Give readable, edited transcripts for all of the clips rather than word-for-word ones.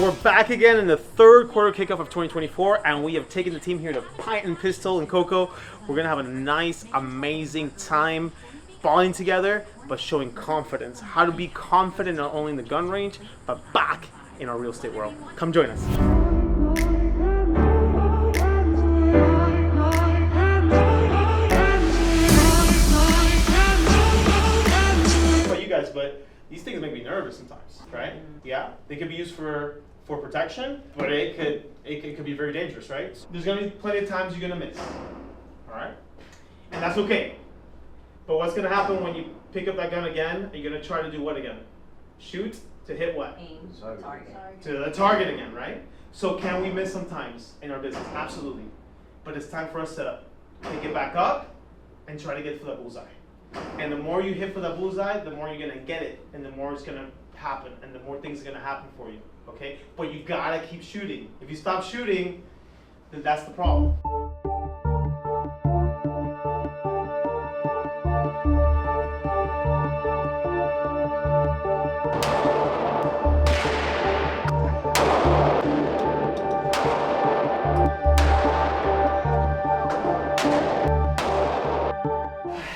We're back again in the third quarter kickoff of 2024, and we have taken the team here to Pint and Pistol in Coco. We're gonna have a nice, amazing time balling together, but showing confidence. How to be confident not only in the gun range, but back in our real estate world. Come join us. About you guys, but these things make me nervous sometimes, right? Yeah, they could be used for protection, but it could be very dangerous, right? There's gonna be plenty of times you're gonna miss, all right? And that's okay. But what's gonna happen when you pick up that gun again? You're gonna try to do what again? Shoot to hit what? Aim. Target. To the target again, right? So can we miss sometimes in our business? Absolutely. But it's time for us to pick it back up and try to get for that bullseye. And the more you hit for that bullseye, the more you're gonna get it, and the more it's gonna happen, and the more things are gonna happen for you. Okay? But you gotta keep shooting. If you stop shooting, then that's the problem.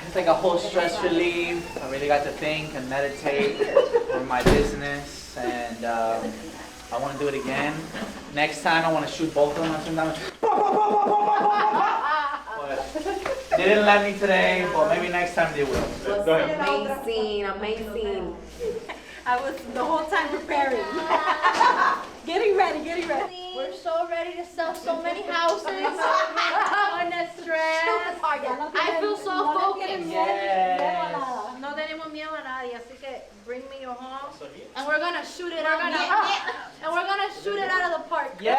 It's like a whole stress relief. I really got to think and meditate on my business, and I want to do it again. Next time I want to shoot both of them at the same time. But they didn't let me today, but maybe next time they will. Go ahead. Amazing. I was the whole time preparing. Getting ready. We're so ready to sell so many houses. Under stress. I feel so focused. Yes. No tenemos miedo a nadie, así que bring me your home. And we're gonna shoot it out of the park. Yeah.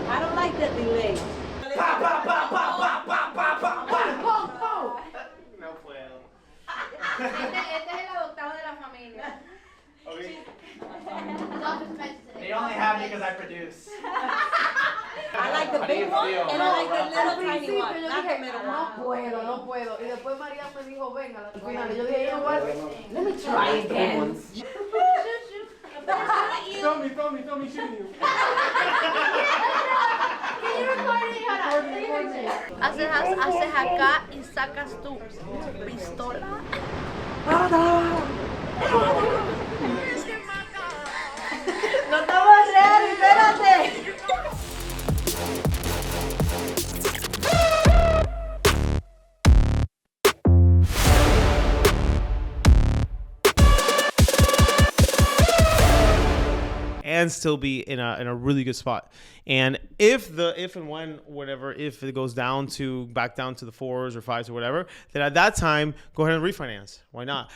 I don't like the delay. No puedo. Este es el adoptado de la familia. Okay. They only have me because I produce. I like the How do you big one feel? and I like the little tiny Sí, one. pero yo Not the dije, middle no one. no puedo. Y después María me dijo, venga, al final. Y yo dije, you know what? Let me try again. Tell me, shooting you. Haces acá y sacas tu pistola. No estamos ready, espérate. And still be in a really good spot. And if it goes back down to the 4s or 5s or whatever, then at that time go ahead and refinance. Why not?